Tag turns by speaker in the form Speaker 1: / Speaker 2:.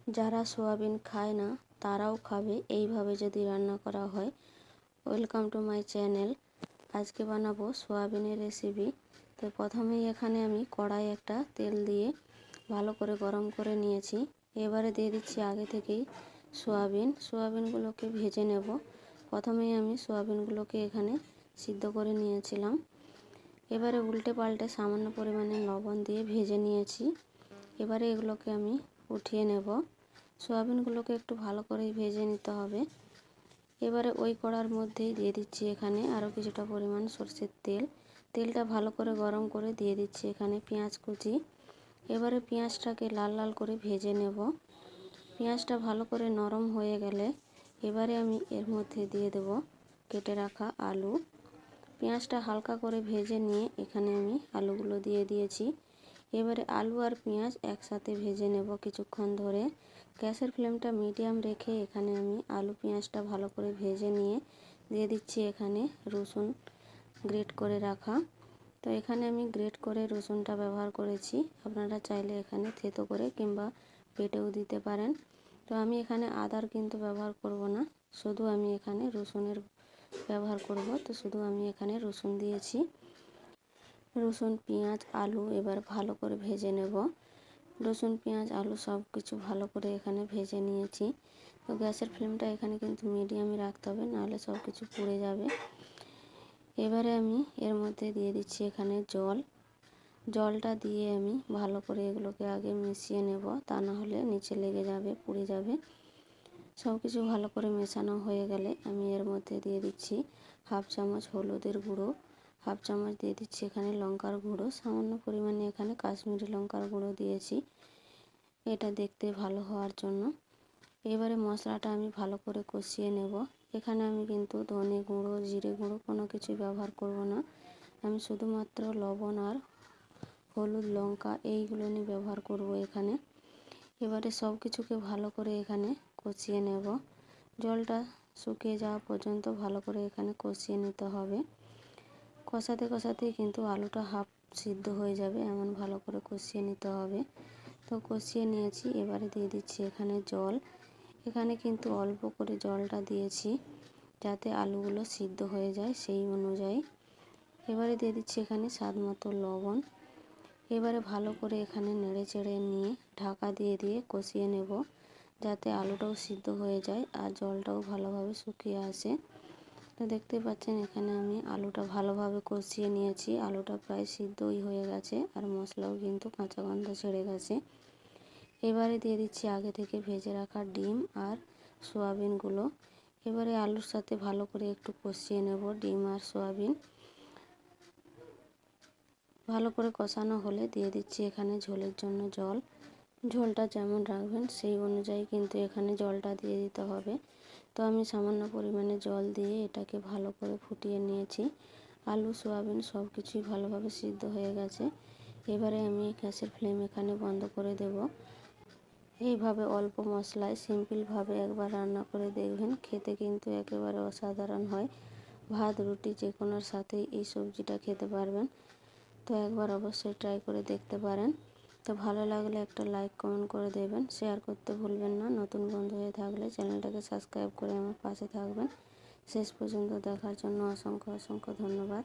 Speaker 1: যারা সোয়াবিন খায় না তারাও খাবে এইভাবে যদি রান্না করা হয়। Welcome to my channel. আজকে বানাবো সোয়াবিনের রেসিপি। তো প্রথমেই এখানে আমি কড়াই একটা তেল দিয়ে ভালো করে গরম করে নিয়েছি। এবারে দিয়ে দিচ্ছি আগে থেকেই সোয়াবিনগুলোকে ভেজে নেব। প্রথমেই আমি সোয়াবিনগুলোকে এখানে সিদ্ধ করে নিয়েছিলাম। এবারে উল্টে পাল্টে সামান্য পরিমাণে লবণ দিয়ে ভেজে নিয়েছি। এবারে এগুলোকে আমি উঠিয়ে নেব। সোয়াবিনগুলোকে একটু ভালো করেই ভেজে নিতে হবে। এবারে ওই কড়ার মধ্যেই দিয়ে দিচ্ছি এখানে আরও কিছুটা পরিমাণ সরষের তেল। তেলটা ভালো করে গরম করে দিয়ে দিচ্ছি এখানে পেঁয়াজ কুচি। এবারে পেঁয়াজটাকে লাল লাল করে ভেজে নেব। পেঁয়াজটা ভালো করে নরম হয়ে গেলে এবারে আমি এর মধ্যে দিয়ে দেব কেটে রাখা আলু। পেঁয়াজটা হালকা করে ভেজে নিয়ে এখানে আমি আলুগুলো দিয়ে দিয়েছি। এবারে আলু আর পেঁয়াজ একসাথে ভেজে নেব কিছুক্ষণ ধরে। গ্যাসের ফ্লেমটা মিডিয়াম রেখে এখানে আমি আলু পেঁয়াজটা ভালো করে ভেজে নিয়ে দিয়ে দিচ্ছি এখানে রসুন গ্রেট করে রাখা। তো এখানে আমি গ্রেট করে রসুনটা ব্যবহার করেছি। আপনারা চাইলে এখানে থেতো করে কিংবা বেটেও দিতে পারেন। তো আমি এখানে আদার কিন্তু ব্যবহার করব না, শুধু আমি এখানে রসুনের ব্যবহার করব। তো শুধু আমি এখানে রসুন দিয়েছি। রসুন পেঁয়াজ আলু এবার ভালো করে ভেজে নেব। রসুন পেঁয়াজ আলু সব কিছু ভালো করে এখানে ভেজে নিয়েছি। তো গ্যাসের ফ্লেমটা এখানে কিন্তু মিডিয়ামে রাখতে হবে, নাহলে সব কিছু পুড়ে যাবে। এবারে আমি এর মধ্যে দিয়ে দিচ্ছি এখানে জলটা দিয়ে আমি ভালো করে এগুলোকে আগে মিশিয়ে নেব, তা না হলে নিচে লেগে যাবে, পুড়ে যাবে। সব কিছু ভালো করে মেশানো হয়ে গেলে আমি এর মধ্যে দিয়ে দিচ্ছি হাফ চামচ হলুদের গুঁড়ো, হাফ চামচ দিয়ে দিচ্ছি এখানে লঙ্কার গুঁড়ো, সামান্য পরিমাণে এখানে কাশ্মীরি লঙ্কার গুঁড়ো দিয়েছি, এটা দেখতে ভালো হওয়ার জন্য। এবারে মশলাটা আমি ভালো করে কষিয়ে নেব। এখানে আমি কিন্তু ধনে গুঁড়ো জিরে গুঁড়ো কোনো কিছুই ব্যবহার করব না। আমি শুধুমাত্র লবণ আর হলুদ লঙ্কা এইগুলো নিয়ে ব্যবহার করব এখানে। এবারে সব কিছুকে ভালো করে এখানে কষিয়ে নেব। জলটা শুকিয়ে যাওয়া পর্যন্ত ভালো করে এখানে কষিয়ে নিতে হবে। কষাতে কষাতেই কিন্তু আলুটা হাফ সিদ্ধ হয়ে যাবে, এমন ভালো করে কষিয়ে নিতে হবে। তো কষিয়ে নিয়েছি। এবারে দিয়ে দিচ্ছি এখানে জল। এখানে কিন্তু অল্প করে জলটা দিয়েছি যাতে আলুগুলো সিদ্ধ হয়ে যায় সেই অনুযায়ী। এবারে দিয়ে দিচ্ছি এখানে স্বাদ মতো লবণ। এবারে ভালো করে এখানে নেড়ে চেড়ে নিয়ে ঢাকা দিয়ে দিয়ে কষিয়ে নেব, যাতে আলুটাও সিদ্ধ হয়ে যায় আর জলটাও ভালোভাবে শুকিয়ে আসে। তো দেখতে পাচ্ছেন এখানে আমি আলুটা ভালোভাবে কষিয়ে নিয়েছি। আলুটা প্রায় সিদ্ধই হয়ে গেছে আর মশলাও কিন্তু কাঁচা গন্ধ ছেড়ে গেছে। এবারে দিয়ে দিচ্ছি আগে থেকে ভেজে রাখা ডিম আর সোয়াবিনগুলো। এবারে আলুর সাথে ভালো করে একটু কষিয়ে নেব ডিম আর সোয়াবিন। ভালো করে কষানো হলে দিয়ে দিচ্ছি এখানে ঝোলের জন্য জল। ঝোলটা যেমন রাখবেন সেই অনুযায়ী কিন্তু এখানে জলটা দিয়ে দিতে হবে। তো আমি সামান্য পরিমাণে জল দিয়ে এটাকে ভালো করে ফুটিয়ে নিয়েছি। আলু সোয়াবিন সব কিছুই ভালোভাবে সিদ্ধ হয়ে গেছে। এবারে আমি গ্যাসের ফ্লেম এখানে বন্ধ করে দেব। এইভাবে অল্প মশলায় সিম্পলভাবে একবার রান্না করে দেখবেন, খেতে কিন্তু একেবারে অসাধারণ হয়। ভাত রুটি যে কোনোর সাথেই এই সবজিটা খেতে পারবেন। তো একবার অবশ্যই ট্রাই করে দেখতে পারেন। তো ভালো লাগলে একটা লাইক কমেন্ট করে দেবেন, শেয়ার করতে ভুলবেন না। নতুন বন্ধু হয়ে থাকলে চ্যানেলটাকে সাবস্ক্রাইব করে আমার পাশে থাকবেন। শেষ পর্যন্ত দেখার জন্য অসংখ্য অসংখ্য ধন্যবাদ।